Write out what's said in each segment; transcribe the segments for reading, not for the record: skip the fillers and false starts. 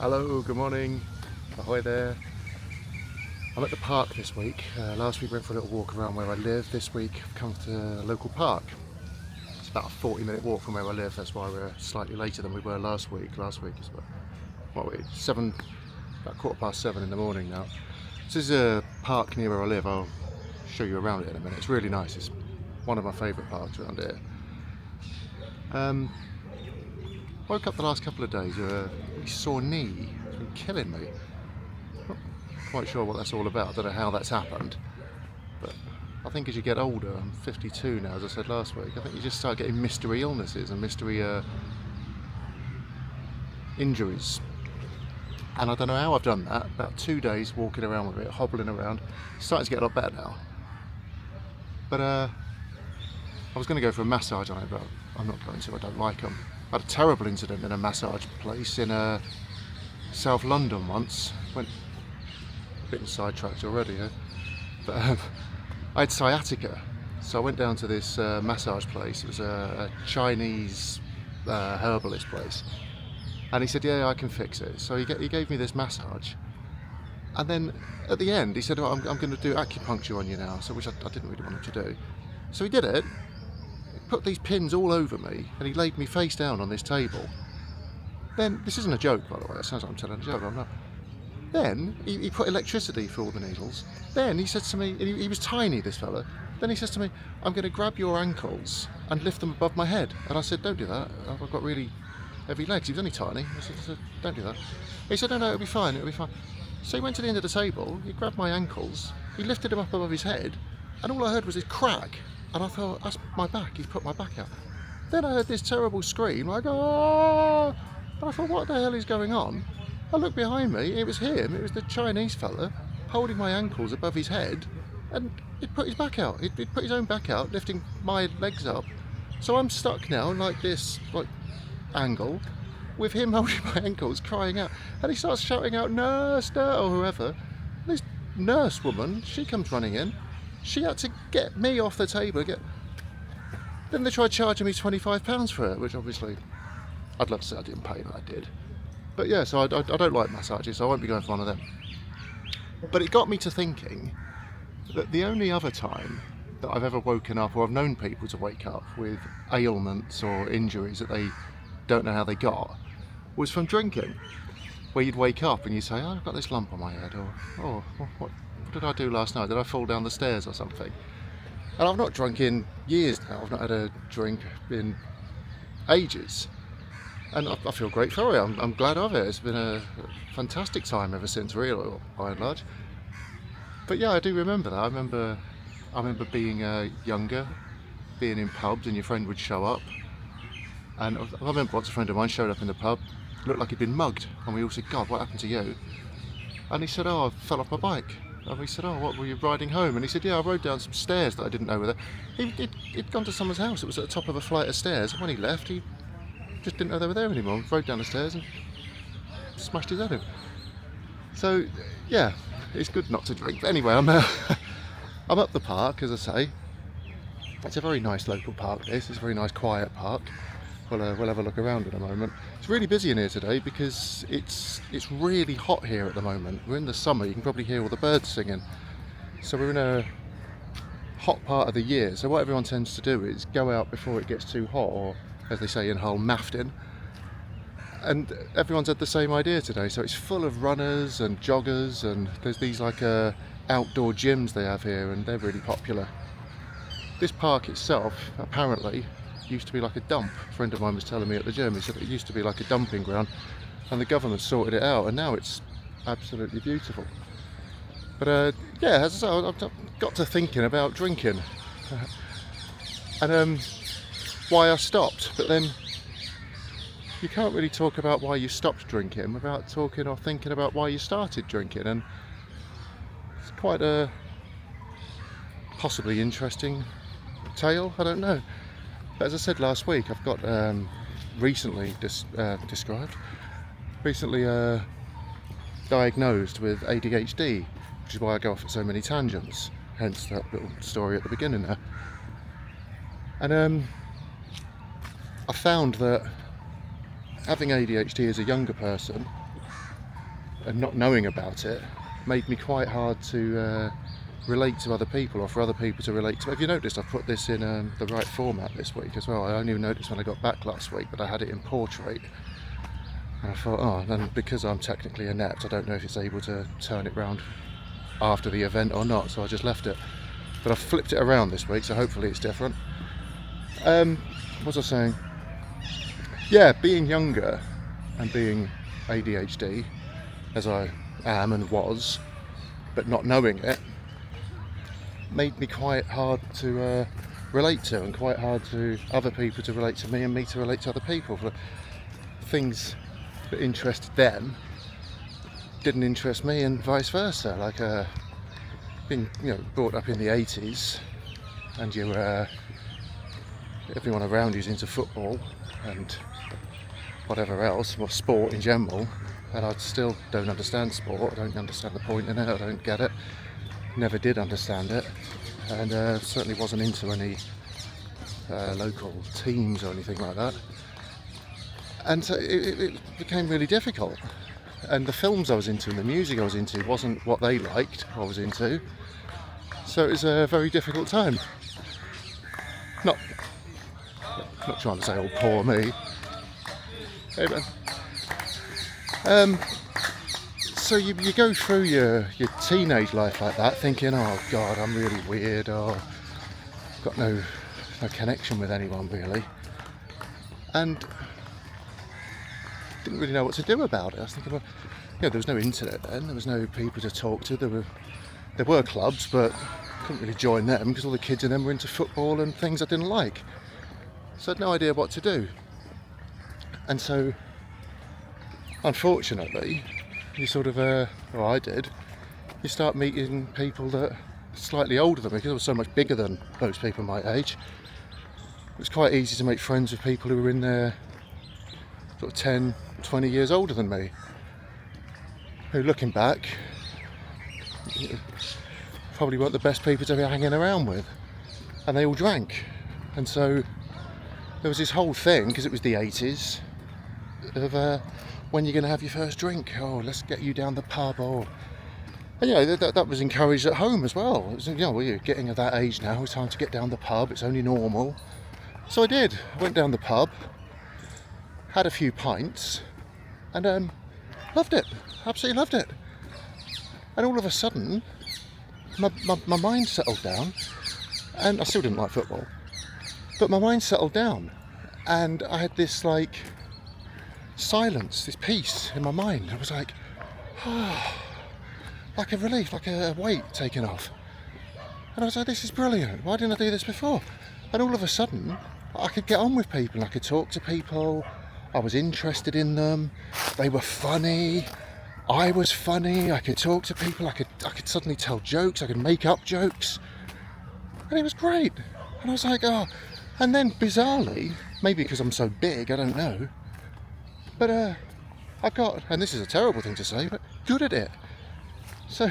Hello, good morning, ahoy there. I'm at the park this week. Last week we went for a little walk around where I live. This week I've come to a local park. It's about a 40-minute walk from where I live. That's why we're slightly later than we were last week. Last week is about 7:15 in the morning now. This is a park near where I live. I'll show you around it in a minute. It's really nice. It's one of my favourite parks around here. Woke up the last couple of days with a really sore knee. It's been killing me. Not quite sure what that's all about. I don't know how that's happened. But I think as you get older, I'm 52 now, as I said last week, I think you just start getting mystery illnesses and mystery injuries. And I don't know how I've done that. About 2 days walking around with it, hobbling around. It's starting to get a lot better now. But I was going to go for a massage on it, but I'm not going to. I don't like them. I had a terrible incident in a massage place in South London once. Went a bit sidetracked already, but I had sciatica, so I went down to this massage place. It was a Chinese herbalist place, and he said, "Yeah, I can fix it." So he gave me this massage, and then at the end he said, "Oh, I'm going to do acupuncture on you now," so which I didn't really want him to do. So he did it. Put these pins all over me, and he laid me face down on this table. Then, this isn't a joke, by the way, it sounds like I'm telling a joke, I'm not. Then he put electricity through all the needles. Then he said to me, and he was tiny, this fella, then he says to me, "I'm going to grab your ankles and lift them above my head." And I said, "Don't do that, I've got really heavy legs." He was only tiny. I said, "Don't do that." He said, "No, it'll be fine, it'll be fine." So he went to the end of the table, he grabbed my ankles, he lifted them up above his head, and all I heard was this crack. And I thought, that's my back, he's put my back out. Then I heard this terrible scream, like, "Oh!" And I thought, what the hell is going on? I looked behind me, it was him, it was the Chinese fella, holding my ankles above his head, and he'd put his back out. He'd put his own back out, lifting my legs up. So I'm stuck now in like this, angle, with him holding my ankles, crying out. And he starts shouting out, "Nurse, nurse," or whoever. This nurse woman, she comes running in. She had to get me off the table. Then they tried charging me £25 for it, which obviously I'd love to say I didn't pay, but I did. But yeah, so I don't like massages, so I won't be going for one of them. But it got me to thinking that the only other time that I've ever woken up, or I've known people to wake up with ailments or injuries that they don't know how they got, was from drinking. Where you'd wake up and you'd say, "Oh, I've got this lump on my head," or "Oh, what did I do last night? Did I fall down the stairs or something?" And I've not drunk in years now. I've not had a drink in ages. And I feel great for it. I'm glad of it. It's been a fantastic time ever since, really, by and large. But yeah, I do remember that. I remember being younger, being in pubs, and your friend would show up. And I remember once a friend of mine showed up in the pub, looked like he'd been mugged, and we all said, "God, what happened to you?" And he said, "Oh, I fell off my bike." And we said, "Oh, what, were you riding home?" And he said, "Yeah, I rode down some stairs that I didn't know were there." He'd gone to someone's house. It was at the top of a flight of stairs. And when he left, he just didn't know they were there anymore. He rode down the stairs and smashed his head in. So, yeah, it's good not to drink. But anyway, I'm up the park, as I say. It's a very nice local park, this. It's a very nice, quiet park. We'll have a look around in a moment. It's really busy in here today because it's really hot here at the moment. We're in the summer, you can probably hear all the birds singing. So we're in a hot part of the year. So what everyone tends to do is go out before it gets too hot, or as they say in Hull, maftin. And everyone's had the same idea today. So it's full of runners and joggers, and there's these outdoor gyms they have here, and they're really popular. This park itself, apparently, used to be like a dump. A friend of mine was telling me at the gym, he said it used to be like a dumping ground, and the government sorted it out, and now it's absolutely beautiful. But yeah, as I say, I've got to thinking about drinking and why I stopped. But then you can't really talk about why you stopped drinking without talking or thinking about why you started drinking, and it's quite a possibly interesting tale. I don't know. But as I said last week, I've got recently diagnosed with ADHD, which is why I go off at so many tangents, hence that little story at the beginning there. And I found that having ADHD as a younger person and not knowing about it made me quite hard to relate to other people, or for other people to relate to. Have you noticed I've put this in the right format this week as well? I only noticed when I got back last week, but I had it in portrait. And I thought, oh, then because I'm technically inept, I don't know if it's able to turn it round after the event or not, so I just left it. But I've flipped it around this week, so hopefully it's different. What was I saying? Yeah, being younger and being ADHD, as I am and was, but not knowing it, made me quite hard to relate to, and quite hard to other people to relate to me, and me to relate to other people. For things that interested them didn't interest me, and vice versa. Like being brought up in the 80s, and everyone around you's into football and whatever else, or sport in general, and I still don't understand sport. I don't understand the point in it. I don't get it. Never did understand it, and certainly wasn't into any local teams or anything like that. And so it became really difficult. And the films I was into and the music I was into wasn't what they liked I was into. So it was a very difficult time. Not trying to say, oh, poor me. Hey, man. So you go through your teenage life like that, thinking, oh God, I'm really weird, or got no connection with anyone really. And didn't really know what to do about it. I was thinking, well, there was no internet then, there was no people to talk to, there were clubs, but couldn't really join them because all the kids in them were into football and things I didn't like. So I had no idea what to do. And so, unfortunately, you sort of, or I did, you start meeting people that are slightly older than me, because I was so much bigger than most people my age. It was quite easy to make friends with people who were in their sort of 10, 20 years older than me, who, looking back, probably weren't the best people to be hanging around with, and they all drank. And so there was this whole thing, because it was the 80s, of when you're going to have your first drink, oh, let's get you down the pub, or... And that was encouraged at home as well. It was, well, you're getting at that age now, it's time to get down the pub, it's only normal. So I did. I went down the pub, had a few pints, and loved it. Absolutely loved it. And all of a sudden, my mind settled down, and I still didn't like football, but my mind settled down, and I had this silence, this peace in my mind. I was like, oh, like a relief, like a weight taken off. And I was like, this is brilliant. Why didn't I do this before? And all of a sudden, I could get on with people. I could talk to people. I was interested in them. They were funny. I was funny. I could talk to people. I could suddenly tell jokes. I could make up jokes. And it was great. And I was like, oh. And then bizarrely, maybe because I'm so big, I don't know, but I got, and this is a terrible thing to say, but good at it. So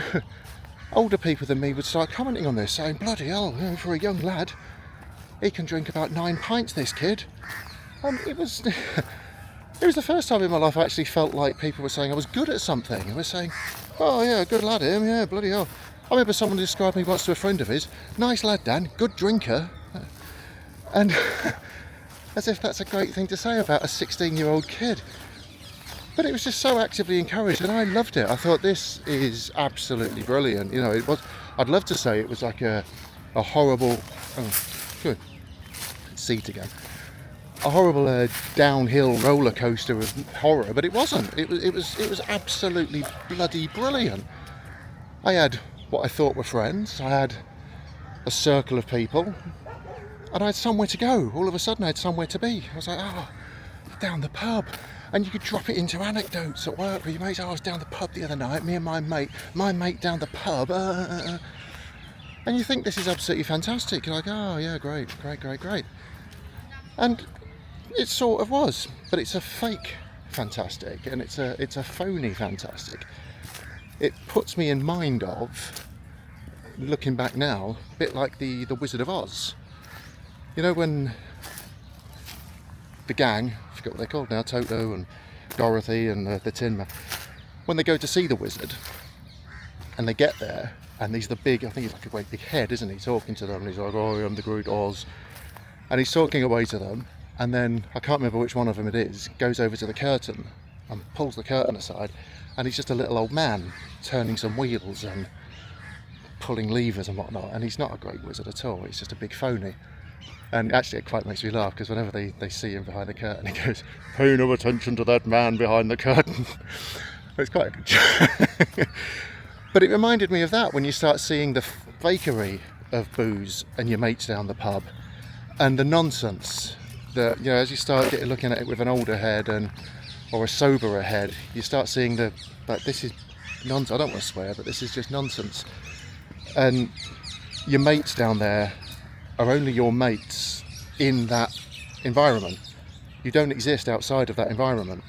older people than me would start commenting on this, saying, bloody hell, for a young lad, he can drink about 9 pints, this kid. It was the first time in my life I actually felt like people were saying I was good at something. They were saying, oh yeah, good lad him, yeah, bloody hell. I remember someone described me once to a friend of his, nice lad Dan, good drinker. And as if that's a great thing to say about a 16-year-old kid. But it was just so actively encouraged, and I loved it. I thought, this is absolutely brilliant. It was. I'd love to say it was like a horrible. Oh, good. Seat again. A horrible downhill roller coaster of horror, but it wasn't. It was absolutely bloody brilliant. I had what I thought were friends. I had a circle of people, and I had somewhere to go. All of a sudden, I had somewhere to be. I was like, oh, down the pub. And you could drop it into anecdotes at work with your mates. Oh, I was down the pub the other night, me and my mate down the pub. And you think this is absolutely fantastic. You're like, oh yeah, great. And it sort of was, but it's a fake fantastic, and it's a phony fantastic. It puts me in mind of, looking back now, a bit like the Wizard of Oz. When the gang, I forget what they're called now, Toto and Dorothy and the Tin Man, when they go to see the wizard, and they get there, and he's the big, I think he's like a great big head, isn't he, talking to them, and he's like, oh, I'm the Great Oz, and he's talking away to them, and then, I can't remember which one of them it is, goes over to the curtain, and pulls the curtain aside, and he's just a little old man, turning some wheels, and pulling levers and whatnot, and he's not a great wizard at all, he's just a big phony. And actually it quite makes me laugh, because whenever they see him behind the curtain, he goes, pay no attention to that man behind the curtain. It's quite a good joke. But it reminded me of that, when you start seeing the fakery of booze and your mates down the pub, and the nonsense that, you know, as you start looking at it with an older head or a soberer head, you start seeing like, this is nonsense. I don't want to swear, but this is just nonsense. And your mates down there are only your mates in that environment. You don't exist outside of that environment.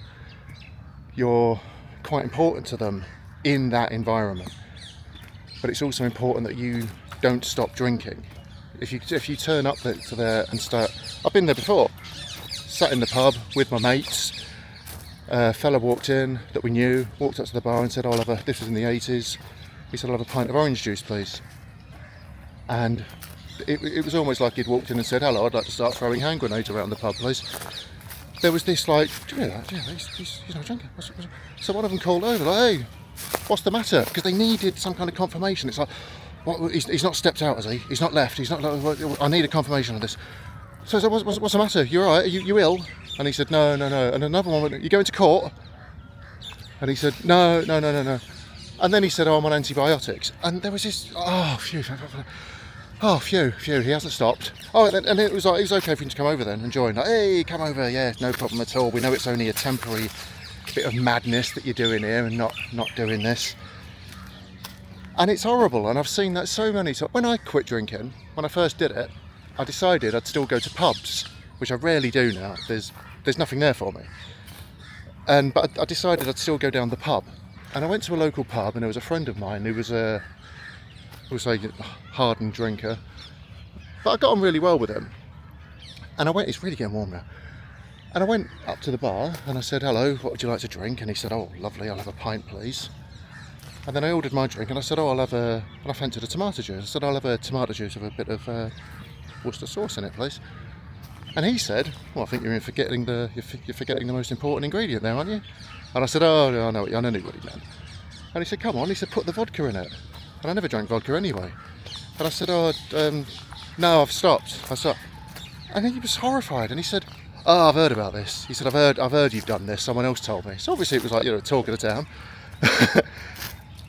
You're quite important to them in that environment. But it's also important that you don't stop drinking. If you turn up to there and start... I've been there before. Sat in the pub with my mates. A fella walked in that we knew, walked up to the bar and said, this was in the 80s. He said, I'll have a pint of orange juice, please. And it was almost like he'd walked in and said, hello, I'd like to start throwing hand grenades around the pub, please. There was this like, do you know that? Yeah, he's not drinking. So one of them called over, like, hey, what's the matter? Because they needed some kind of confirmation. It's like, what, he's not stepped out, has he? He's not left. He's not. I need a confirmation of this. So I said, what's the matter? You all right? Are you ill? And he said, no. And another one went, you going to court? And he said, no. And then he said, I'm on antibiotics. And there was this, phew, he hasn't stopped. Oh, and it was like, it was okay for him to come over then and join. Like, hey, come over, yeah, no problem at all. We know it's only a temporary bit of madness that you're doing here and not doing this. And it's horrible, and I've seen that so many times. When I quit drinking, when I first did it, I decided I'd still go to pubs, which I rarely do now. There's nothing there for me. But I decided I'd still go down the pub. And I went to a local pub, and there was a friend of mine who was a hardened drinker. But I got on really well with him. And I went, it's really getting warm now. And I went up to the bar, and I said, hello, what would you like to drink? And he said, oh, lovely, I'll have a pint, please. And then I ordered my drink, and I said, oh, and I fancied a tomato juice. I said, I'll have a tomato juice with a bit of Worcester sauce in it, please. And he said, well, I think you're forgetting the most important ingredient there, aren't you? And I said, oh, no, I know what he meant. And he said, come on, he said, put the vodka in it. And I never drank vodka anyway. And I said, no, I've stopped. And he was horrified, and he said, oh, I've heard about this. He said, I've heard you've done this. Someone else told me. So obviously it was like, talk of the town.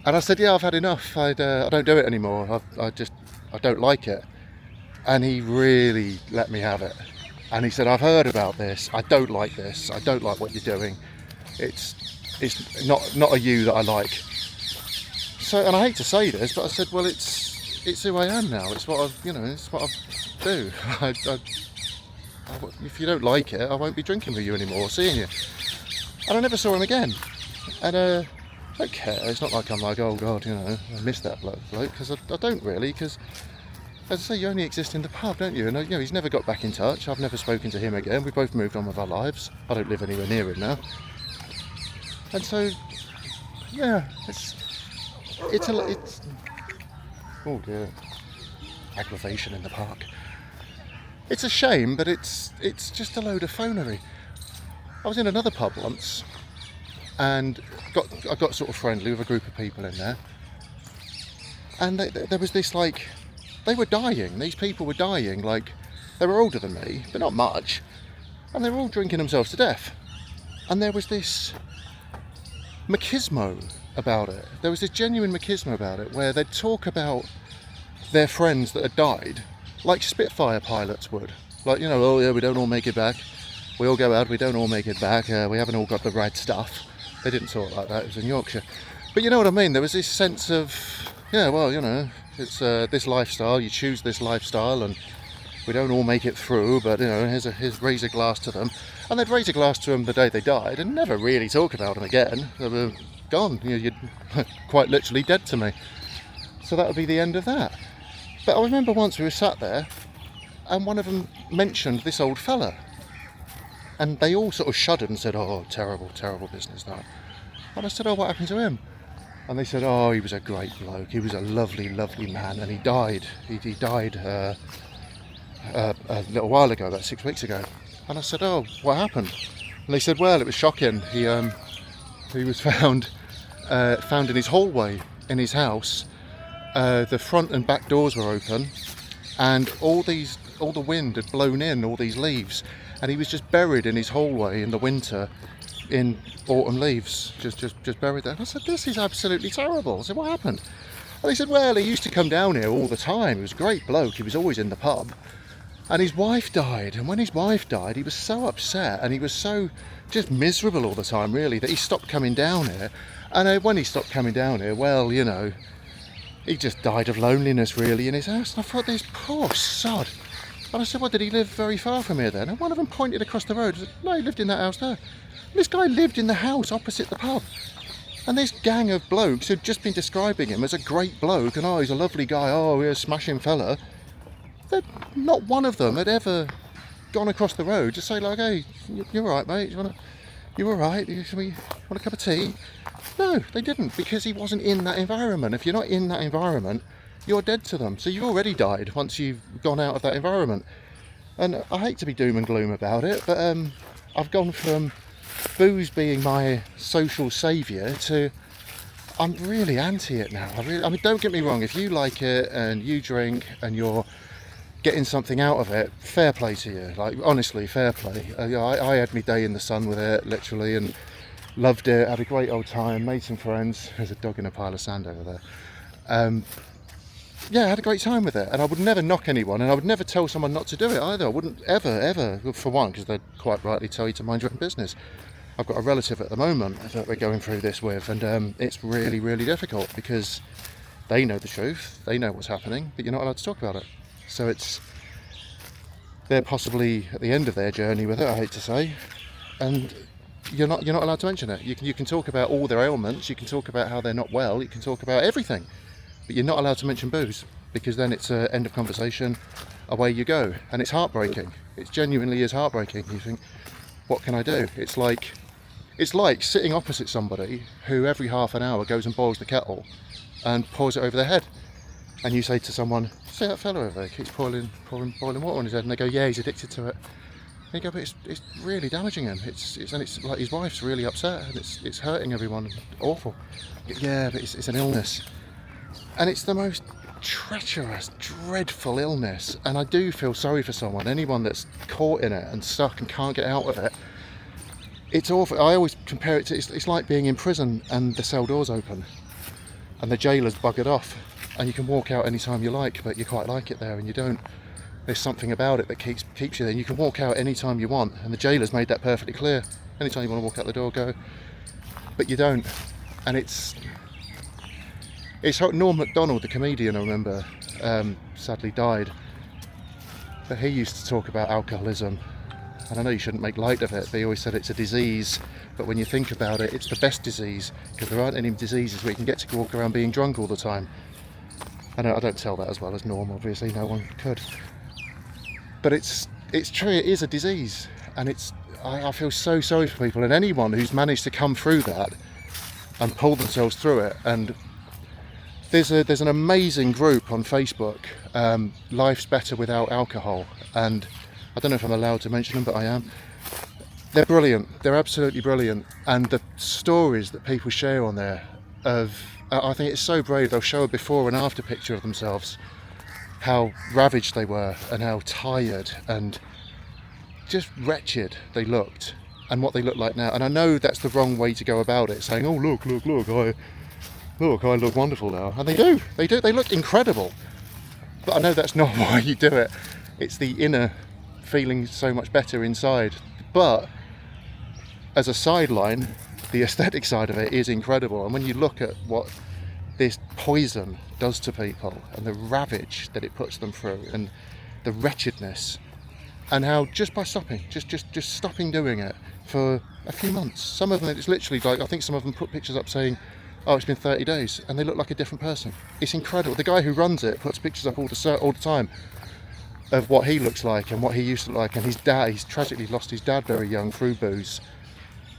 And I said, yeah, I've had enough. I don't do it anymore. I don't like it. And he really let me have it. And he said, I've heard about this. I don't like this. I don't like what you're doing. It's not a you that I like. So, and I hate to say this, but I said, well, it's who I am now. It's what it's what I do. If you don't like it, I won't be drinking with you anymore or seeing you. And I never saw him again. And I don't care. It's not like I'm like, oh God, I miss that bloke, because I don't really, because as I say, you only exist in the pub, don't you? And he's never got back in touch. I've never spoken to him again. We both moved on with our lives. I don't live anywhere near him now. And so, yeah, it's oh dear, aggravation in the park. It's a shame, but it's just a load of phonery. I was in another pub once, and I got sort of friendly with a group of people in there, and there was this, like, they were dying. These people were dying, like, they were older than me, but not much, and they were all drinking themselves to death. And there was this machismo about it. There was this genuine machismo about it, where they'd talk about their friends that had died like Spitfire pilots would. Like, oh yeah, we don't all make it back. We all go out, we don't all make it back. We haven't all got the right stuff. They didn't talk like that, it was in Yorkshire. But you know what I mean? There was this sense of, yeah, well, it's this lifestyle, you choose this lifestyle, and we don't all make it through, but here's raise a glass to them. And they'd raise a glass to them the day they died and never really talk about them again. They were gone. You're quite literally dead to me. So that would be the end of that. But I remember once we were sat there, and one of them mentioned this old fella, and they all sort of shuddered and said, oh, terrible, terrible business that. And I said, oh, what happened to him? And they said, oh, he was a great bloke. He was a lovely, lovely man, and he died. He died a little while ago, about 6 weeks ago. And I said, oh, what happened? And they said, well, it was shocking. He was found in his hallway in his house. The front and back doors were open, and all the wind had blown in all these leaves, and he was just buried in his hallway in the winter in autumn leaves, just buried there. And I said, this is absolutely terrible. I said, what happened? And they said, well, he used to come down here all the time. He was a great bloke. He was always in the pub. And his wife died. And when his wife died, he was so upset, and he was so just miserable all the time, really, that he stopped coming down here. And when he stopped coming down here, well, you know, he just died of loneliness, really, in his house. And I thought, this poor sod. And I said, well, did he live very far from here then? And one of them pointed across the road. I said, no, he lived in that house there. This guy lived in the house opposite the pub. And this gang of blokes who'd just been describing him as a great bloke, and oh, he's a lovely guy, oh, he's a smashing fella, not one of them had ever gone across the road to say, like, hey, you're all right, mate, you all right, you want a cup of tea? No, they didn't, because he wasn't in that environment. If you're not in that environment, you're dead to them. So you've already died once you've gone out of that environment. And I hate to be doom and gloom about it, but I've gone from booze being my social saviour to I'm really anti it now. I mean, don't get me wrong, if you like it and you drink and you're getting something out of it, fair play to you. Like, honestly, fair play. I had my day in the sun with it, literally, and loved it, had a great old time, made some friends. There's a dog in a pile of sand over there. Yeah, I had a great time with it, and I would never knock anyone, and I would never tell someone not to do it either. I wouldn't ever, for one, because they'd quite rightly tell you to mind your own business. I've got a relative at the moment that we're going through this with, and it's really, really difficult because they know the truth, they know what's happening, but you're not allowed to talk about it. So they're possibly at the end of their journey with it, I hate to say, and you're not allowed to mention it. You can talk about all their ailments, you can talk about how they're not well, you can talk about everything, but you're not allowed to mention booze, because then it's an end of conversation, away you go, and it's heartbreaking. It genuinely is heartbreaking. You think, what can I do? It's like sitting opposite somebody who every half an hour goes and boils the kettle and pours it over their head, and you say to someone, see that fella over there keeps boiling water on his head, and they go, yeah, he's addicted to it. And you go, but it's really damaging him. It's like his wife's really upset, and it's hurting everyone. Awful. Yeah, but it's an illness, and it's the most treacherous, dreadful illness. And I do feel sorry for anyone that's caught in it and stuck and can't get out of it. It's awful. I always compare it to, it's like being in prison and the cell doors open and the jailer's buggered off, and you can walk out anytime you like, but you quite like it there, and you don't. There's something about it that keeps you there, and you can walk out anytime you want, and the jailer's made that perfectly clear. Anytime you want to walk out the door, go. But you don't. And it's Norm Macdonald, the comedian, I remember, sadly died, but he used to talk about alcoholism. And I know you shouldn't make light of it, but he always said it's a disease, but when you think about it, it's the best disease, because there aren't any diseases where you can get to walk around being drunk all the time. I don't tell that as well as Norm, obviously, no one could. But it's true, it is a disease, and I feel so sorry for people, and anyone who's managed to come through that and pull themselves through it. And there's an amazing group on Facebook, Life's Better Without Alcohol, and I don't know if I'm allowed to mention them, but I am. They're brilliant. They're absolutely brilliant. And the stories that people share on there I think it's so brave. They'll show a before and after picture of themselves, how ravaged they were and how tired and just wretched they looked, and what they look like now. And I know that's the wrong way to go about it, saying, oh, look, I look wonderful now. And they do. They look incredible. But I know that's not why you do it. It's the inner feeling so much better inside. But as a sideline, the aesthetic side of it is incredible. And when you look at what this poison does to people and the ravage that it puts them through and the wretchedness, and how just by stopping, just stopping doing it for a few months, some of them, it's literally like, I think some of them put pictures up saying, oh, it's been 30 days, and they look like a different person. It's incredible. The guy who runs it puts pictures up all the time of what he looks like and what he used to look like, and his dad, he's tragically lost his dad very young through booze,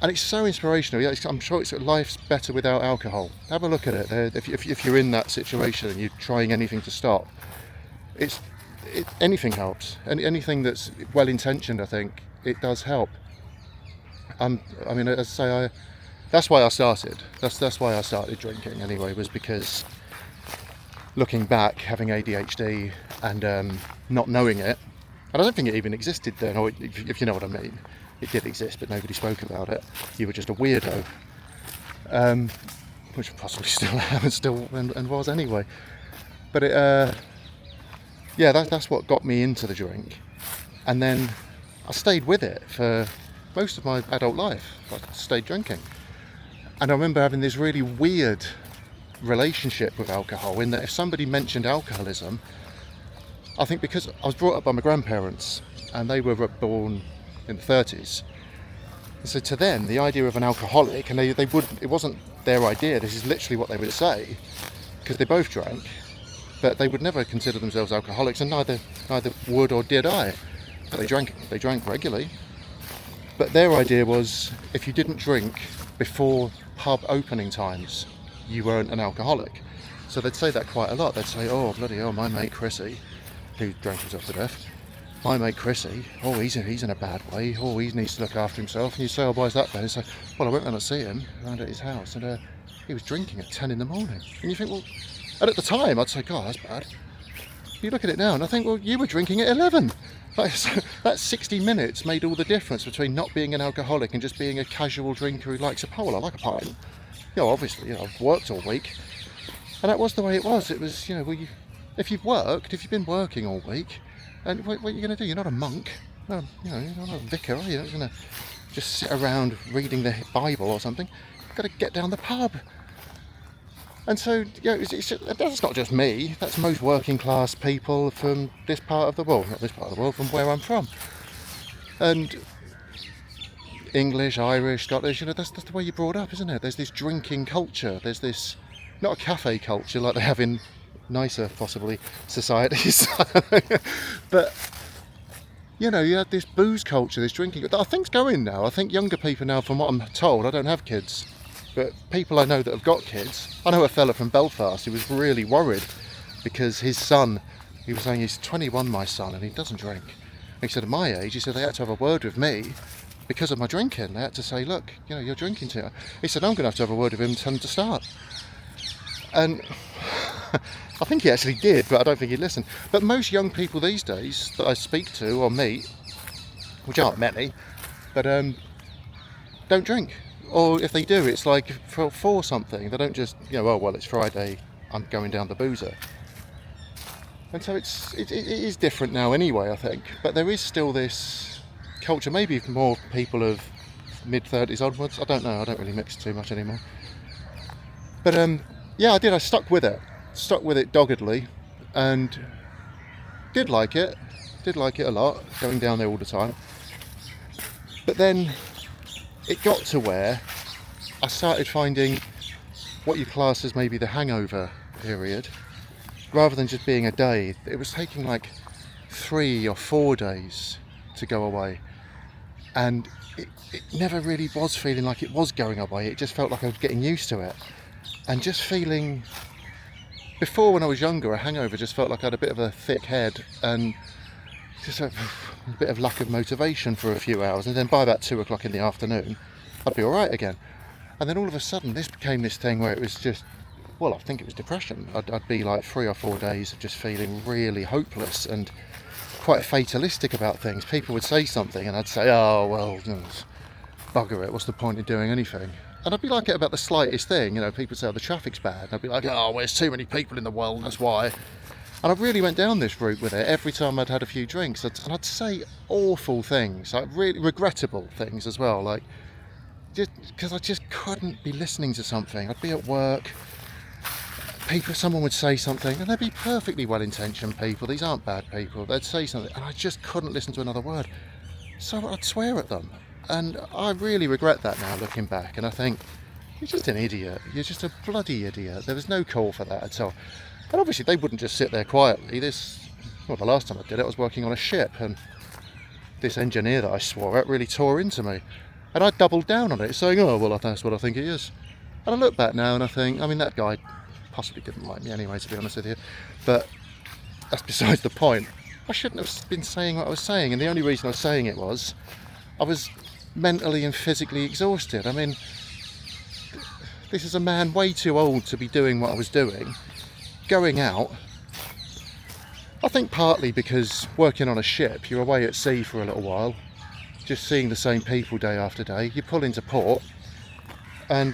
And it's so inspirational. Yeah, I'm sure life's better without alcohol. Have a look at it. If you're in that situation and you're trying anything to stop, anything helps. Anything that's well intentioned, I think it does help. I mean, as I say, that's why I started. That's why I started drinking anyway. Was because looking back, having ADHD and not knowing it, and I don't think it even existed then, or if you know what I mean. It did exist, but nobody spoke about it. You were just a weirdo, which possibly still am and was anyway. But that's what got me into the drink, and then I stayed with it for most of my adult life. I stayed drinking, and I remember having this really weird relationship with alcohol. In that, if somebody mentioned alcoholism, I think because I was brought up by my grandparents, and they were born in the 30s. And so to them, the idea of an alcoholic, and it wasn't their idea, this is literally what they would say, because they both drank, but they would never consider themselves alcoholics, and neither would or did I. But they drank regularly. But their idea was, if you didn't drink before pub opening times, you weren't an alcoholic. So they'd say that quite a lot. They'd say, oh, bloody hell, my mate Chrissy, who drank himself to death, my mate Chrissy, oh, he's in a bad way, oh, he needs to look after himself. And you say, oh, why is that then? And say, well, I went round to see him around at his house, and he was drinking at 10 in the morning. And you think, well, and at the time I'd say, God, that's bad. You look at it now and I think, well, you were drinking at 11. So that 60 minutes made all the difference between not being an alcoholic and just being a casual drinker who likes a pint. Well, I like a pint. You know, obviously, I've worked all week, and that was the way it was. It was, if you've been working all week, and what are you going to do? You're not a monk. No, you're not a vicar, are you? You're not going to just sit around reading the Bible or something. You've got to get down the pub. And so, that's not just me. That's most working class people from this part of the world. Not this part of the world, from where I'm from. And English, Irish, Scottish, that's the way you're brought up, isn't it? There's this drinking culture. There's this, not a cafe culture like they have in nicer, possibly, societies. But, you had this booze culture, this drinking. I think it's going now. I think younger people now, from what I'm told, I don't have kids, but people I know that have got kids, I know a fella from Belfast who was really worried because his son, he was saying he's 21, my son, and he doesn't drink. And he said, at my age, they had to have a word with me because of my drinking. They had to say, look, you're drinking too. He said, I'm going to have a word with him and tell him to start. And I think he actually did, but I don't think he listened. But most young people these days that I speak to or meet, which aren't many, but don't drink. Or if they do, it's like for something. They don't just, oh, well, it's Friday, I'm going down the boozer. And so it is different now anyway, I think. But there is still this culture, maybe more people of mid-30s onwards. I don't know, I don't really mix too much anymore. But I stuck with it doggedly, and did like it a lot, going down there all the time. But then it got to where I started finding what you class as maybe the hangover period, rather than just being a day. It was taking like 3 or 4 days to go away, and it never really was feeling like it was going away. It just felt like I was getting used to it, and just feeling, before when I was younger, a hangover just felt like I had a bit of a thick head and just a bit of lack of motivation for a few hours, and then by about 2 o'clock in the afternoon I'd be alright again. And then all of a sudden this became this thing where it was just, well, I think it was depression. I'd be like 3 or 4 days of just feeling really hopeless and quite fatalistic about things. People would say something and I'd say, oh, well, bugger it, what's the point in doing anything? And I'd be like it about the slightest thing. People say, oh, the traffic's bad. And I'd be like, oh, well, there's too many people in the world, that's why. And I really went down this route with it every time I'd had a few drinks. And I'd say awful things, like really regrettable things as well, like just because I just couldn't be listening to something. I'd be at work, someone would say something, and they'd be perfectly well-intentioned people. These aren't bad people. They'd say something, and I just couldn't listen to another word. So I'd swear at them. And I really regret that now, looking back. And I think, you're just an idiot. You're just a bloody idiot. There was no call for that at all. And obviously they wouldn't just sit there quietly. The last time I did it, I was working on a ship, and this engineer that I swore at really tore into me. And I doubled down on it, saying, oh, well, that's what I think it is. And I look back now and I think, I mean, that guy possibly didn't like me anyway, to be honest with you. But that's besides the point. I shouldn't have been saying what I was saying. And the only reason I was saying it was I was mentally and physically exhausted. I mean, this is a man way too old to be doing what I was doing. Going out, I think partly because working on a ship, you're away at sea for a little while, just seeing the same people day after day. You pull into port and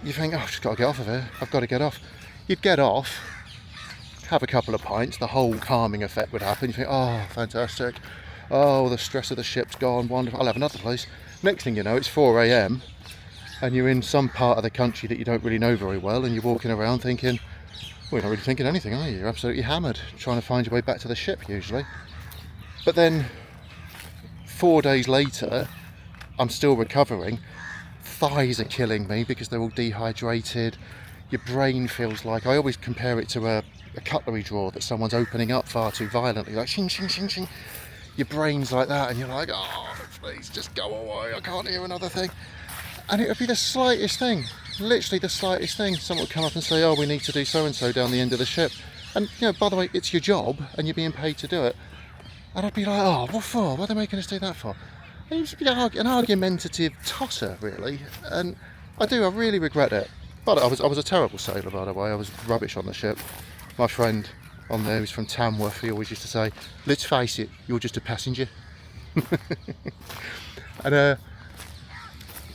you think, oh, I've just got to get off of here. I've got to get off. You'd get off, have a couple of pints, the whole calming effect would happen. You think, oh, fantastic. Oh, the stress of the ship's gone, wonderful. I'll have another place. Next thing you know, it's 4 a.m. and you're in some part of the country that you don't really know very well, and you're walking around thinking, well, you're not really thinking anything, are you? You're absolutely hammered, trying to find your way back to the ship usually. But then 4 days later, I'm still recovering. Thighs are killing me because they're all dehydrated. Your brain feels like, I always compare it to a cutlery drawer that someone's opening up far too violently, like shing, shing, shing, shing. Your brain's like that, and you're like, oh, please just go away, I can't hear another thing. And it would be the slightest thing, literally the slightest thing. Someone would come up and say, oh, we need to do so-and-so down the end of the ship. And, you know, by the way, it's your job, and you're being paid to do it. And I'd be like, oh, what for? What are they making us do that for? And it used to be an argumentative tosser, really. And I really regret it. But I was a terrible sailor, by the way. I was rubbish on the ship. My friend on there, who's from Tamworth, he always used to say, let's face it, you're just a passenger. And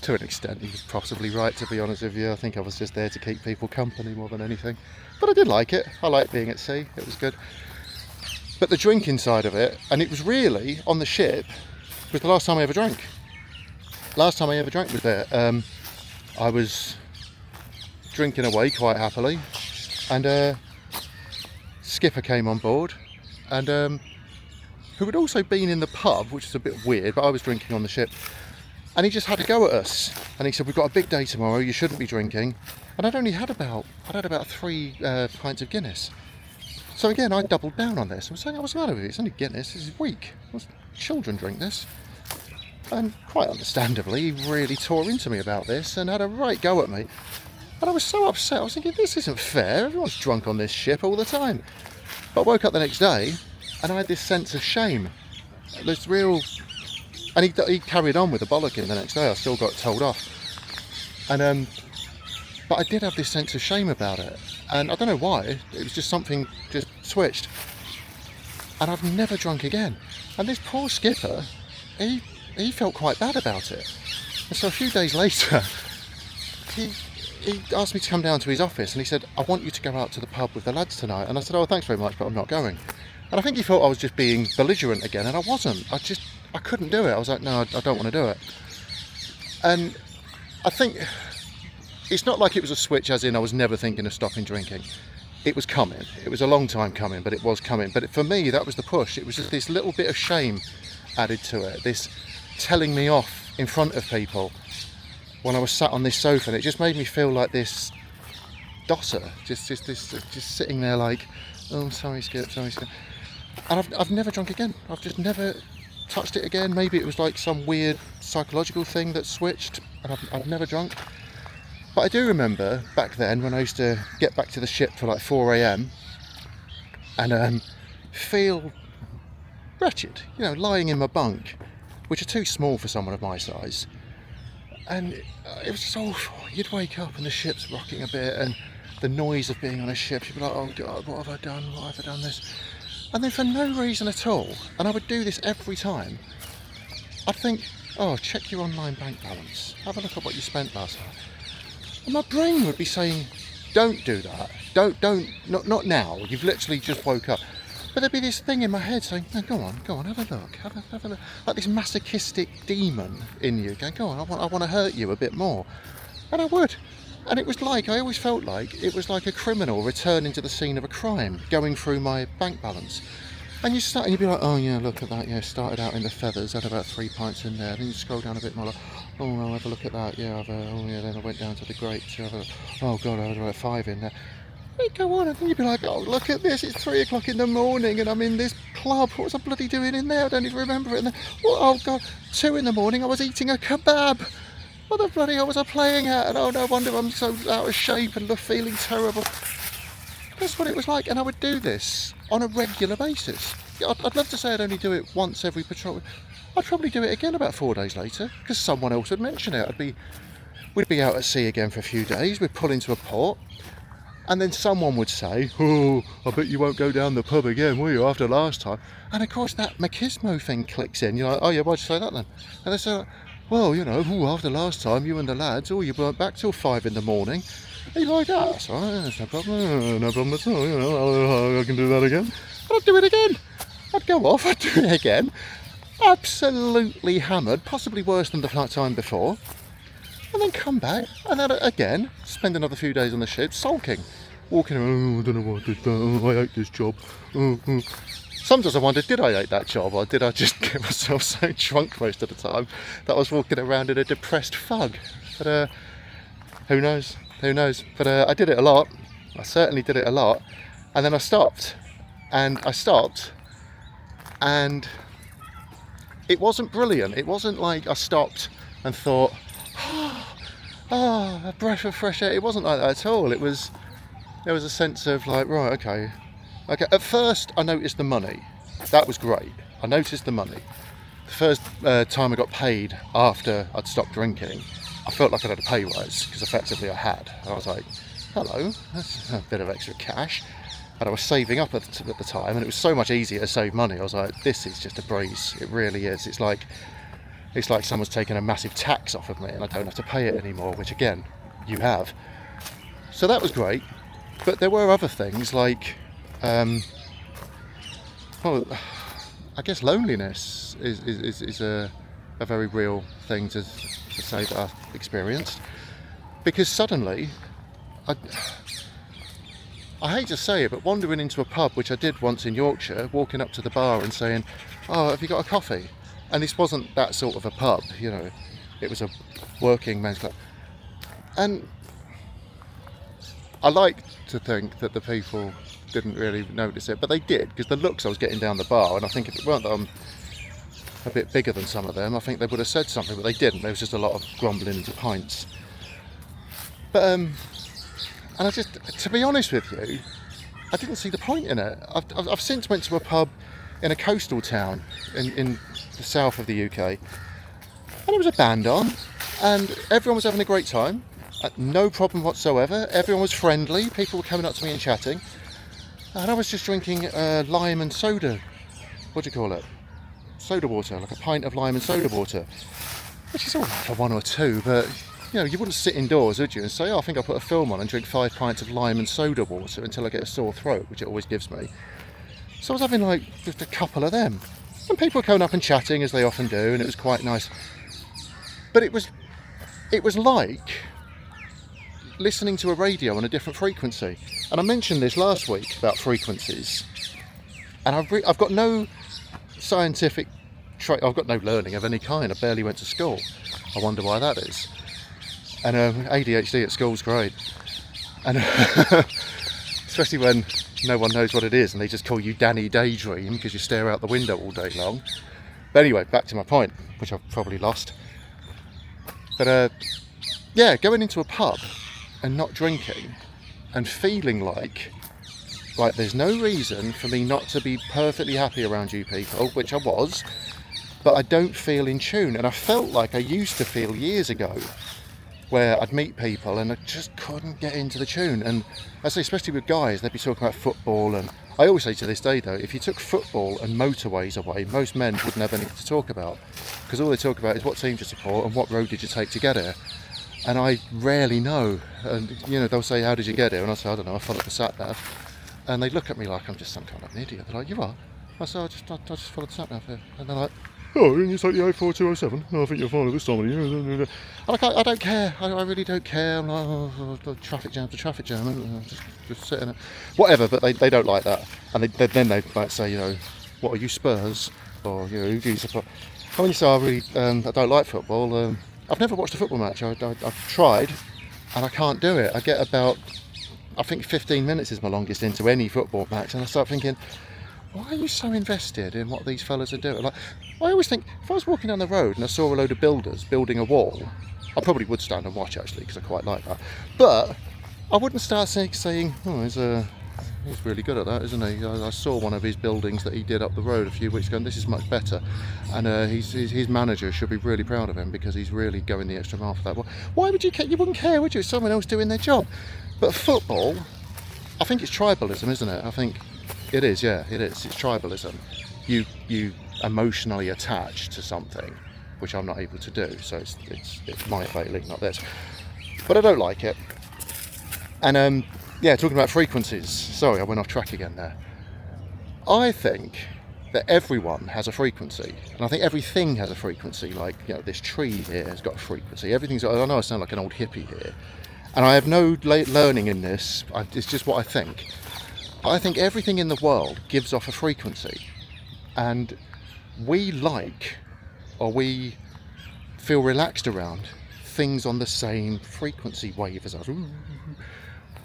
to an extent, he was possibly right, to be honest with you. I think I was just there to keep people company more than anything. But I did like it. I liked being at sea. It was good. But the drinking side of it, and it was really, on the ship, was the last time I ever drank. Last time I ever drank was there. I was drinking away quite happily, and skipper came on board, and who had also been in the pub, which is a bit weird, but I was drinking on the ship, and he just had a go at us, and he said, we've got a big day tomorrow, you shouldn't be drinking. And I'd had about 3 pints of Guinness. So again, I doubled down on this. I was saying, what's the matter with it? It's only Guinness, this is weak. Children drink this. And quite understandably, he really tore into me about this and had a right go at me. And I was so upset. I was thinking, this isn't fair. Everyone's drunk on this ship all the time. But I woke up the next day and I had this sense of shame. This real... And he carried on with the bollocking the next day. I still got told off. And but I did have this sense of shame about it. And I don't know why. It was just something just switched. And I've never drunk again. And this poor skipper, he felt quite bad about it. And so a few days later, he asked me to come down to his office and he said, I want you to go out to the pub with the lads tonight. And I said, oh, thanks very much, but I'm not going. And I think he thought I was just being belligerent again, and I wasn't. I couldn't do it. I was like, no, I don't want to do it. And I think it's not like it was a switch as in I was never thinking of stopping drinking. It was coming. It was a long time coming, but it was coming. But for me, that was the push. It was just this little bit of shame added to it, this telling me off in front of people when I was sat on this sofa, and it just made me feel like this dosser, just sitting there like, oh, sorry, Skip, sorry, Skip. And I've never drunk again. I've just never touched it again. Maybe it was like some weird psychological thing that switched, and I've never drunk. But I do remember back then when I used to get back to the ship for like 4 a.m. and feel wretched, you know, lying in my bunk, which are too small for someone of my size. And it was just awful. You'd wake up and the ship's rocking a bit, and the noise of being on a ship, you'd be like, oh God, what have I done? Why have I done this? And then for no reason at all, and I would do this every time, I'd think, oh, check your online bank balance. Have a look at what you spent last night. And my brain would be saying, don't do that. Not now. You've literally just woke up. But there'd be this thing in my head saying, no, go on, have a look. Have a look. Like this masochistic demon in you going, go on, I want to hurt you a bit more. And I would. And it was like, I always felt like it was like a criminal returning to the scene of a crime, going through my bank balance. And you'd be like, oh yeah, look at that, yeah, started out in the feathers, had about 3 pints in there, then you scroll down a bit more, like, oh, I'll have a look at that, yeah, then I went down to the grapes, oh God, I had about 5 in there. You'd go on and then you'd be like, oh, look at this, it's 3 o'clock in the morning and I'm in this club. What was I bloody doing in there? I don't even remember it. And then, oh God, 2 in the morning, I was eating a kebab. What the bloody hell was I playing at? And oh, no wonder I'm so out of shape and feeling terrible. That's what it was like, and I would do this on a regular basis. I'd love to say I'd only do it once every patrol. I'd probably do it again about 4 days later, because someone else would mention it. We'd be out at sea again for a few days, we'd pull into a port, and then someone would say, oh, I bet you won't go down the pub again, will you, after last time? And of course that machismo thing clicks in. You're like, oh yeah, why'd you say that then? And they say, well, you know, after last time, you and the lads, you weren't back till 5 in the morning. And you're like, oh, that's all right, that's no problem at all, you know, I can do that again. And I'd do it again. I'd go off, I'd do it again. Absolutely hammered, possibly worse than the time before. And then come back, and then again, spend another few days on the ship, sulking. Walking around, I don't know what I did, I hate this job. Sometimes I wondered, did I hate that job, or did I just get myself so drunk most of the time that I was walking around in a depressed fug? But who knows? Who knows? But I did it a lot. I certainly did it a lot. And then I stopped. And it wasn't brilliant. It wasn't like I stopped and thought, oh, a breath of fresh air. It wasn't like that at all. There was a sense of like, right, okay. At first I noticed the money. That was great. I noticed the money. The first time I got paid after I'd stopped drinking, I felt like I'd had a pay rise, because effectively I had. And I was like, hello, that's a bit of extra cash. And I was saving up at the time, and it was so much easier to save money. I was like, this is just a breeze. It really is. It's like someone's taken a massive tax off of me and I don't have to pay it anymore, which again, you have. So that was great. But there were other things like, well, I guess loneliness is a very real thing to say that I've experienced. Because suddenly, I hate to say it, but wandering into a pub, which I did once in Yorkshire, walking up to the bar and saying, oh, have you got a coffee? And this wasn't that sort of a pub, you know, it was a working men's club. And I like to think that the people didn't really notice it, but they did, because the looks I was getting down the bar, and I think if it weren't that I'm a bit bigger than some of them, I think they would have said something, but they didn't. There was just a lot of grumbling into pints. But, and I just, to be honest with you, I didn't see the point in it. I've since went to a pub in a coastal town in the south of the UK, and there was a band on, and everyone was having a great time. No problem whatsoever. Everyone was friendly. People were coming up to me and chatting, and I was just drinking lime and soda. What do you call it? Soda water, like a pint of lime and soda water, which is all right for 1 or 2, but you know, you wouldn't sit indoors, would you, and say, oh, I think I'll put a film on and drink 5 pints of lime and soda water until I get a sore throat, which it always gives me. So I was having like just a couple of them, and people were coming up and chatting, as they often do, and it was quite nice. But it was like listening to a radio on a different frequency. And I mentioned this last week about frequencies, and I've got no scientific I've got no learning of any kind. I barely went to school. I wonder why that is. And ADHD at school's great, and especially when no one knows what it is and they just call you Danny Daydream because you stare out the window all day long. But anyway, back to my point, which I've probably lost. But yeah, going into a pub and not drinking and feeling like there's no reason for me not to be perfectly happy around you people, which I was, but I don't feel in tune. And I felt like I used to feel years ago, where I'd meet people and I just couldn't get into the tune. And I say, especially with guys, they'd be talking about football, and I always say to this day though, if you took football and motorways away, most men wouldn't have anything to talk about, because all they talk about is what team do you support and what road did you take to get here. And I rarely know. And you know, they'll say, how did you get here? And I say, I don't know, I followed the sat nav. And they look at me like I'm just some kind of an idiot. They're like, you are? I say, I just followed the sat nav here. And they're like, oh, you take the 04207? No, I think you're fine at this time of the year. And I don't care. I really don't care. I'm like, oh, the traffic jam's a traffic jam. And just sitting there. Whatever, but they don't like that. And then they might say, you know, what are you, Spurs? Or, you know, who do you support? And when you say, I don't like football, I've never watched a football match. I've tried, and I can't do it. I get about I think 15 minutes is my longest into any football match, and I start thinking, why are you so invested in what these fellas are doing? Like, I always think, if I was walking down the road and I saw a load of builders building a wall, I probably would stand and watch, actually, because I quite like that. But I wouldn't start saying, oh, he's really good at that, isn't he? I saw one of his buildings that he did up the road a few weeks ago, and this is much better. And his manager should be really proud of him, because he's really going the extra mile for that. Well, why would you care? You wouldn't care, would you? It's someone else doing their job. But football, I think it's tribalism, isn't it? I think it is, yeah, it is. It's tribalism. You emotionally attach to something, which I'm not able to do, so it's my failing, not theirs. But I don't like it. And yeah, talking about frequencies. Sorry, I went off track again there. I think that everyone has a frequency, and I think everything has a frequency. Like, you know, this tree here has got a frequency. Everything's. I know I sound like an old hippie here, and I have no learning in this. It's just what I think. I think everything in the world gives off a frequency, and we like, or we feel relaxed around things on the same frequency wave as us.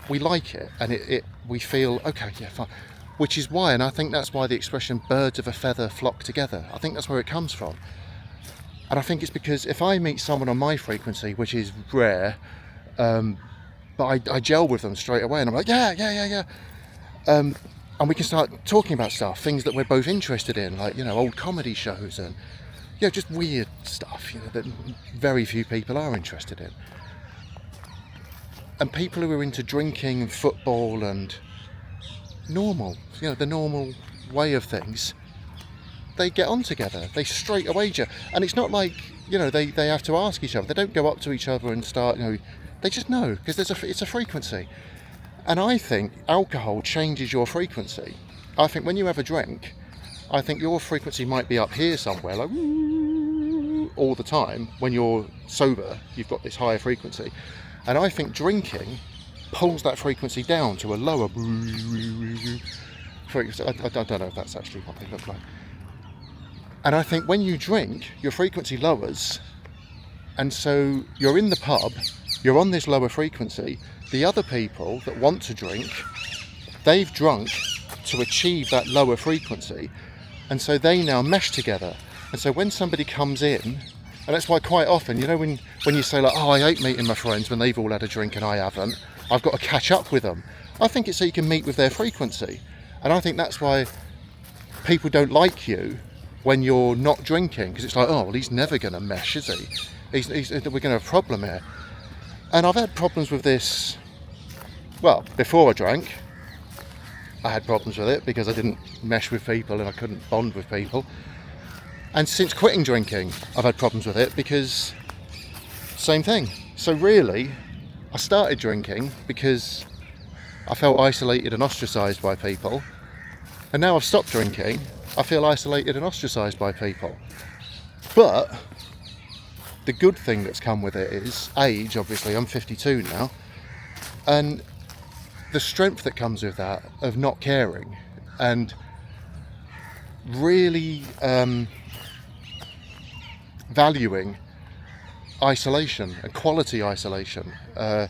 We like it, and we feel, okay, yeah, fine. Which is why, and I think that's why the expression birds of a feather flock together, I think that's where it comes from. And I think it's because if I meet someone on my frequency, which is rare, but I gel with them straight away, and I'm like, yeah. And we can start talking about stuff, things that we're both interested in, like, you know, old comedy shows and, you know, just weird stuff, you know, that very few people are interested in. And people who are into drinking and football and normal, you know, the normal way of things, they get on together. They straight away, and it's not like, you know, they have to ask each other. They don't go up to each other and start, you know, they just know, because it's a frequency. And I think alcohol changes your frequency. I think when you have a drink, I think your frequency might be up here somewhere, like all the time. When you're sober, you've got this higher frequency. And I think drinking pulls that frequency down to a lower frequency. I don't know if that's actually what they look like. And I think when you drink, your frequency lowers. And so you're in the pub, you're on this lower frequency. The other people that want to drink, they've drunk to achieve that lower frequency. And so they now mesh together. And so when somebody comes in, and that's why quite often, you know, when you say, like, oh, I hate meeting my friends when they've all had a drink and I haven't, I've got to catch up with them. I think it's so you can meet with their frequency. And I think that's why people don't like you when you're not drinking, because it's like, oh, well, he's never going to mesh, is he? We're going to have a problem here. And I've had problems with this, well, before I drank, I had problems with it because I didn't mesh with people and I couldn't bond with people. And since quitting drinking, I've had problems with it because same thing. So really, I started drinking because I felt isolated and ostracised by people. And now I've stopped drinking, I feel isolated and ostracised by people. But the good thing that's come with it is age, obviously. I'm 52 now. And the strength that comes with that, of not caring and really valuing isolation and quality isolation. I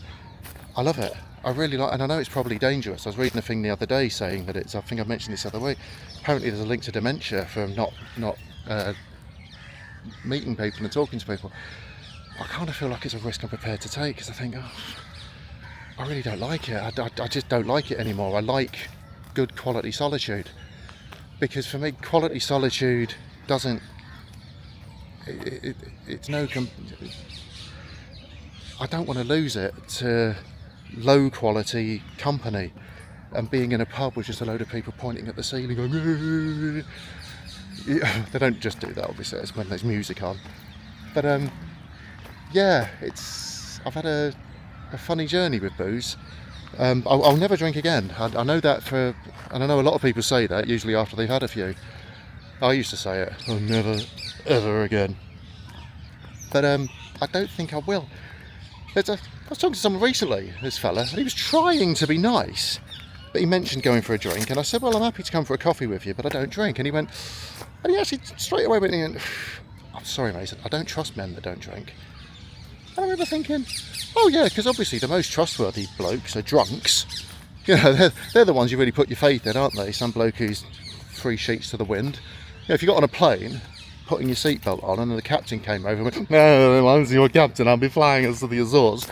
love it. I really like, and I know it's probably dangerous. I was reading a thing the other day saying that I think I mentioned this the other way, apparently there's a link to dementia from not meeting people and talking to people. I kind of feel like it's a risk I'm prepared to take, because I think, oh, I really don't like it. I just don't like it anymore. I like good quality solitude, because for me, quality solitude doesn't, it's no, I don't want to lose it to low quality company and being in a pub with just a load of people pointing at the ceiling going, yeah, they don't just do that, obviously, it's when there's music on. But yeah, I've had a funny journey with booze. I'll never drink again. I know that and I know a lot of people say that usually after they've had a few. I used to say it, I'll never ever again. But I don't think I will. I was talking to someone recently, this fella, and he was trying to be nice, but he mentioned going for a drink, and I said, well, I'm happy to come for a coffee with you, but I don't drink. And he actually straight away went in, I'm sorry, mate, I don't trust men that don't drink. And I remember thinking, oh yeah, because obviously the most trustworthy blokes are drunks. You know, they're the ones you really put your faith in, aren't they? Some bloke who's 3 sheets to the wind. You know, if you got on a plane, putting your seatbelt on, and then the captain came over and went, no, I'm your captain, I'll be flying us to the Azores.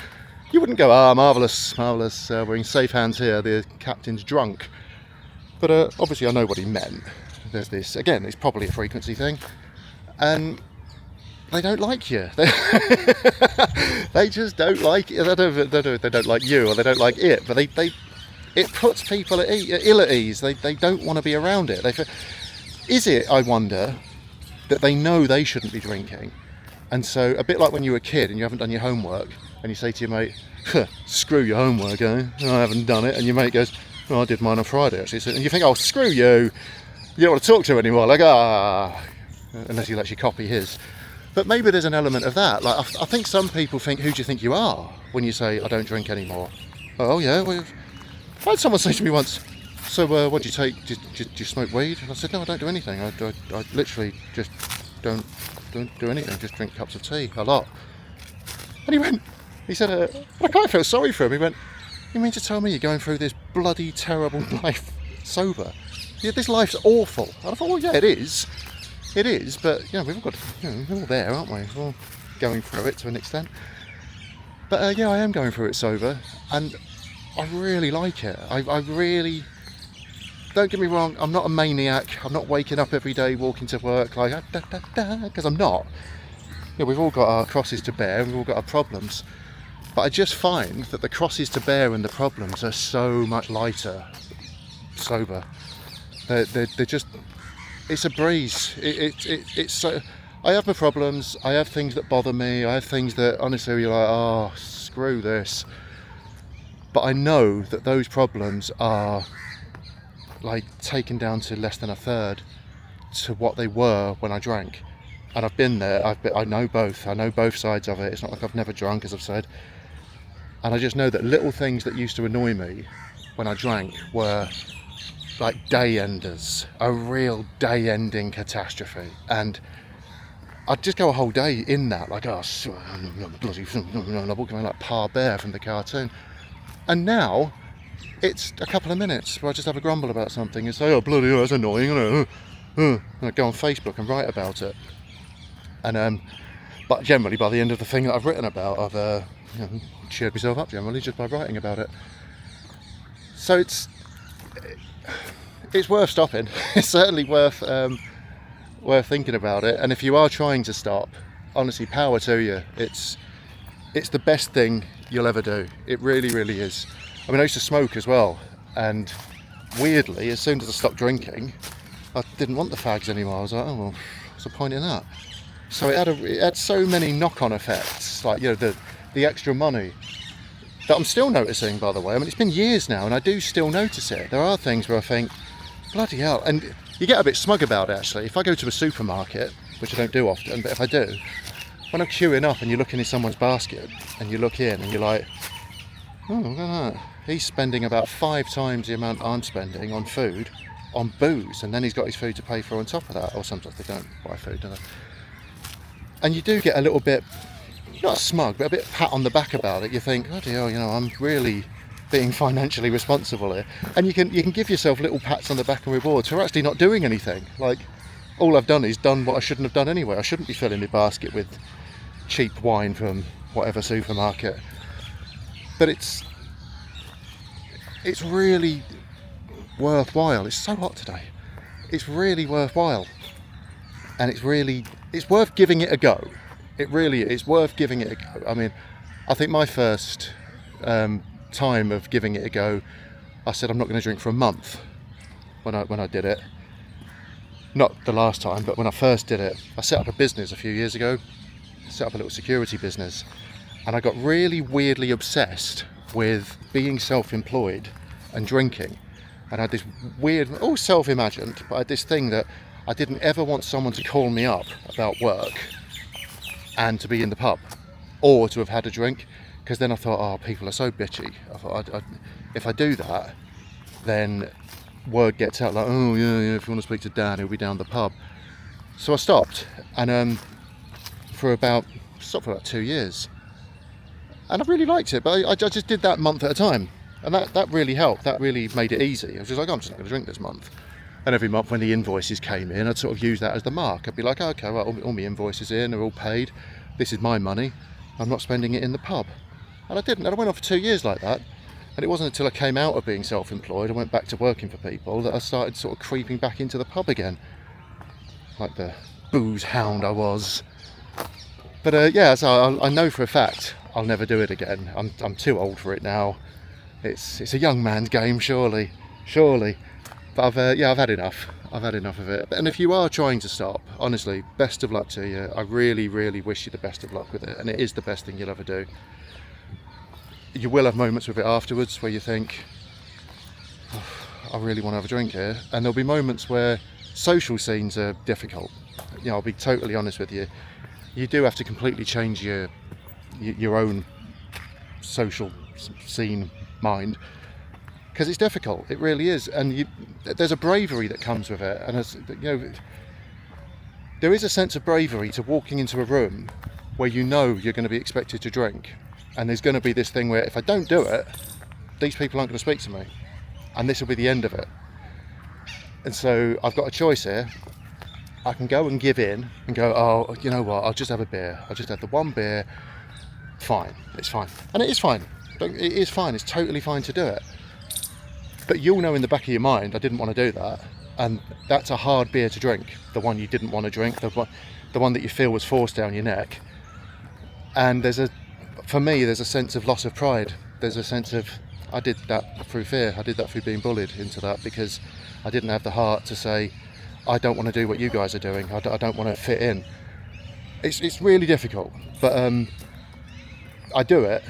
You wouldn't go, marvellous, marvellous, we're in safe hands here, the captain's drunk. But obviously I know what he meant. There's this, again, it's probably a frequency thing. And they don't like you. They just don't like it. They don't like you, or they don't like it, but it puts people ill at ease. They don't want to be around it. Is it, I wonder, that they know they shouldn't be drinking? And so, a bit like when you were a kid and you haven't done your homework, and you say to your mate, screw your homework, eh? I haven't done it. And your mate goes, oh, I did mine on Friday, actually. And you think, oh, screw you. You don't want to talk to him anymore. Like, unless he lets you copy his. But maybe there's an element of that. Like, I think some people think, who do you think you are when you say, I don't drink anymore? Oh, yeah, well, I had someone say to me once, so what do you take? Do you smoke weed? And I said, no, I don't do anything. I literally just don't do anything, just drink cups of tea a lot. And he said, I kind of felt sorry for him. He went, you mean to tell me you're going through this bloody terrible life sober? Yeah, this life's awful. And I thought, well, yeah, it is, but you know, we've all got, we're all there, aren't we? We're all going through it to an extent. But yeah, I am going through it sober, and I really like it. I really, don't get me wrong, I'm not a maniac. I'm not waking up every day walking to work like because I'm not. Yeah, we've all got our crosses to bear, we've all got our problems. But I just find that the crosses to bear and the problems are so much lighter sober. They're just, it's a breeze. It's so, I have my problems, I have things that bother me, I have things that honestly you're like, oh, screw this. But I know that those problems are like taken down to less than a third to what they were when I drank. And I've been there, I know both sides of it. It's not like I've never drunk, as I've said. And I just know that little things that used to annoy me when I drank were like day enders, a real day ending catastrophe. And I'd just go a whole day in that, like, oh, bloody, I'm walking around like Pa Bear from the cartoon. And now it's a couple of minutes where I just have a grumble about something and say, oh, bloody hell, that's annoying, and I go on Facebook and write about it. And but generally by the end of the thing that I've written about, I've cheered myself up generally just by writing about it. So it's worth stopping. It's certainly worth thinking about it. And if you are trying to stop, honestly, power to you. It's the best thing you'll ever do. It really, really is. I mean, I used to smoke as well, and weirdly, as soon as I stopped drinking, I didn't want the fags anymore. I was like, oh well, what's the point in that? So it had so many knock-on effects, like, you know, the extra money that I'm still noticing, by the way. I mean, it's been years now and I do still notice it. There are things where I think, bloody hell, and you get a bit smug about it actually. If I go to a supermarket, which I don't do often, but if I do, when I'm queuing up and you're looking in someone's basket and you look in and you're like, oh, look at that. He's spending about 5 times the amount I'm spending on food, on booze, and then he's got his food to pay for on top of that. Or sometimes they don't buy food, do they? And you do get a little bit, not smug, but a bit pat on the back about it. You think, oh dear, you know, I'm really being financially responsible here. And you can give yourself little pats on the back and rewards for actually not doing anything. Like, all I've done is done what I shouldn't have done anyway. I shouldn't be filling my basket with cheap wine from whatever supermarket. But it's really worthwhile. It's so hot today. It's really worthwhile. And it's worth giving it a go. It really is. It's worth giving it a go. I mean, I think my first time of giving it a go, I said I'm not going to drink for a month when I did it. Not the last time, but when I first did it. I set up a business a few years ago. Set up a little security business. And I got really weirdly obsessed with being self-employed and drinking. And I had this weird, all self-imagined, but I had this thing that I didn't ever want someone to call me up about work and to be in the pub or to have had a drink, because then I thought, oh, people are so bitchy. I thought, if I do that, then word gets out like, oh yeah, if you want to speak to Dad, he'll be down the pub. So I stopped, and stopped for about 2 years. And I really liked it, but I just did that month at a time. And that really helped. That really made it easy. I was just like, I'm just not going to drink this month. And every month when the invoices came in, I'd sort of use that as the mark. I'd be like, okay, well, all my invoices in, they're all paid. This is my money. I'm not spending it in the pub. And I didn't. And I went on for 2 years like that. And it wasn't until I came out of being self-employed and went back to working for people that I started sort of creeping back into the pub again. Like the booze hound I was. But yeah, so I know for a fact I'll never do it again. I'm too old for it now. It's a young man's game, surely. But I've had enough. I've had enough of it. And if you are trying to stop, honestly, best of luck to you. I really, really wish you the best of luck with it. And it is the best thing you'll ever do. You will have moments with it afterwards where you think, oh, I really want to have a drink here. And there'll be moments where social scenes are difficult. You know, I'll be totally honest with you. You do have to completely change your own social scene mind, because it's difficult. It really is. And there's a bravery that comes with it. And there is a sense of bravery to walking into a room where you know you're going to be expected to drink. And there's going to be this thing where if I don't do it, these people aren't going to speak to me. And this will be the end of it. And so I've got a choice here. I can go and give in and go, oh, you know what, I'll just have a beer. I'll just have the one beer. Fine, it's fine. And it is fine. It is fine. It's totally fine to do it. But you'll know in the back of your mind, I didn't want to do that. And that's a hard beer to drink. The one you didn't want to drink, the one that you feel was forced down your neck. And for me, there's a sense of loss of pride. There's a sense of, I did that through fear. I did that through being bullied into that because I didn't have the heart to say, I don't want to do what you guys are doing. I don't want to fit in. It's really difficult, but I do it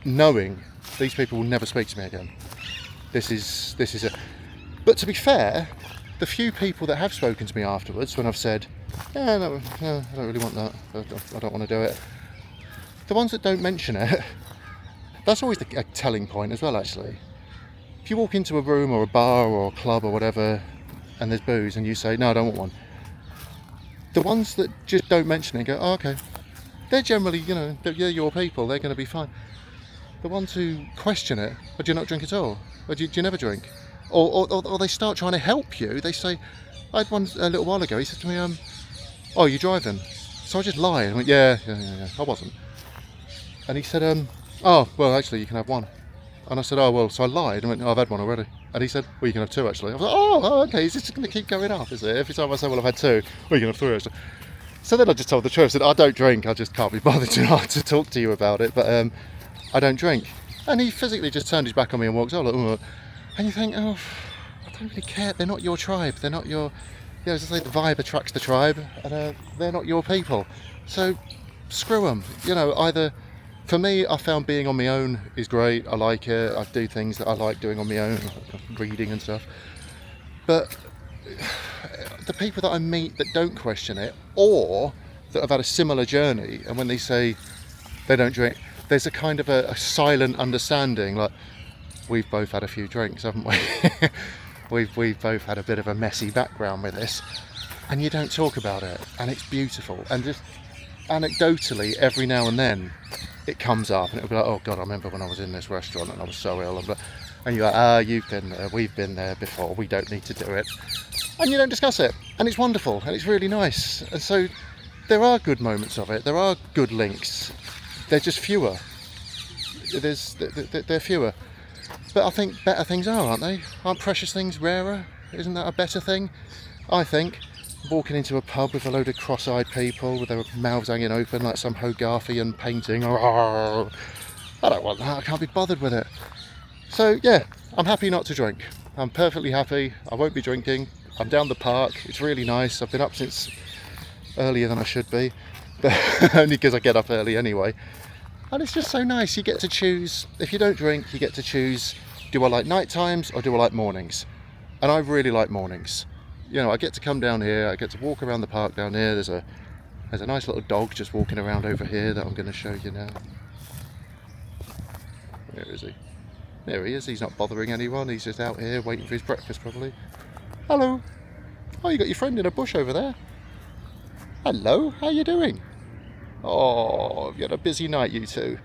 knowing these people will never speak to me again. This is it. But to be fair, the few people that have spoken to me afterwards, when I've said, yeah, no, I don't really want that. I don't want to do it. The ones that don't mention it, that's always a telling point as well, actually. If you walk into a room or a bar or a club or whatever, and there's booze, and you say, no, I don't want one. The ones that just don't mention it and go, oh, okay. They're generally, they're your people, they're going to be fine. The ones who question it, or do you not drink at all? Or do you never drink? Or they start trying to help you. They say, I had one a little while ago, he said to me, oh, you driving? So I just lied. I went, yeah, I wasn't. And he said, oh, well, actually, you can have one. And I said, oh, well, so I lied. I went, oh, I've had one already. And he said, well, you can have two, actually. I was like, oh, okay, is this just going to keep going up, is it? Every time I say, well, I've had two, well, you can have three, actually. So then I just told the truth. I said, I don't drink. I just can't be bothered to talk to you about it. But I don't drink. And he physically just turned his back on me and walked off. Like, and you think, oh, I don't really care. They're not your tribe. They're not your... as I say, the vibe attracts the tribe. And they're not your people. So screw them. Either... For me, I found being on my own is great. I like it. I do things that I like doing on my own, reading and stuff. But the people that I meet that don't question it, or that have had a similar journey, and when they say they don't drink, there's a kind of a silent understanding, like, we've both had a few drinks, haven't we? we've both had a bit of a messy background with this, and you don't talk about it, and it's beautiful. And just anecdotally, every now and then, it comes up and it'll be like, oh God, I remember when I was in this restaurant and I was so ill, and you're like, you've been there, we've been there before, we don't need to do it. And you don't discuss it, and it's wonderful, and it's really nice. And so there are good moments of it, there are good links, they're just fewer. They're fewer. But I think better things aren't they? Aren't precious things rarer? Isn't that a better thing? I think. Walking into a pub with a load of cross-eyed people with their mouths hanging open like some Hogarthian painting. I don't want that. I can't be bothered with it. So yeah, I'm happy not to drink. I'm perfectly happy. I won't be drinking. I'm down the park. It's really nice. I've been up since earlier than I should be, but only because I get up early anyway. And it's just so nice. You get to choose. If you don't drink, you get to choose, do I like night times or do I like mornings? And I really like mornings. I get to come down here, I get to walk around the park down here. There's a nice little dog just walking around over here that I'm going to show you now. Where is he? There he is. He's not bothering anyone. He's just out here waiting for his breakfast probably. Hello. Oh, you got your friend in a bush over there. Hello, how you doing? Oh, have you had a busy night, you two?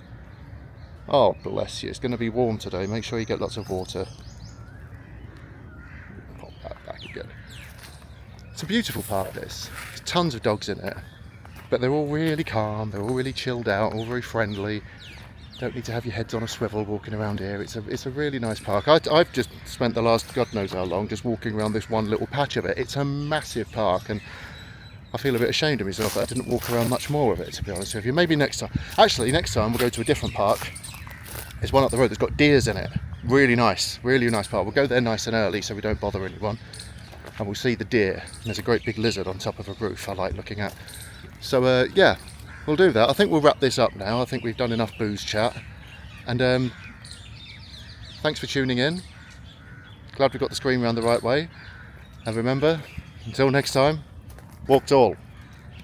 Oh, bless you. It's going to be warm today. Make sure you get lots of water. Pop that back again. It's a beautiful park, this. There's tons of dogs in it, but they're all really calm. They're all really chilled out, all very friendly. Don't need to have your heads on a swivel walking around here. It's a really nice park. I've just spent the last God knows how long just walking around this one little patch of it. It's a massive park, and I feel a bit ashamed of myself that I didn't walk around much more of it, to be honest with you. Maybe next time. Actually, next time we'll go to a different park. There's one up the road that's got deers in it. Really nice park. We'll go there nice and early so we don't bother anyone. And we'll see the deer. And there's a great big lizard on top of a roof I like looking at. So yeah, we'll do that. I think we'll wrap this up now. I think we've done enough booze chat. And thanks for tuning in. Glad we got the screen round the right way. And remember, until next time, walk tall.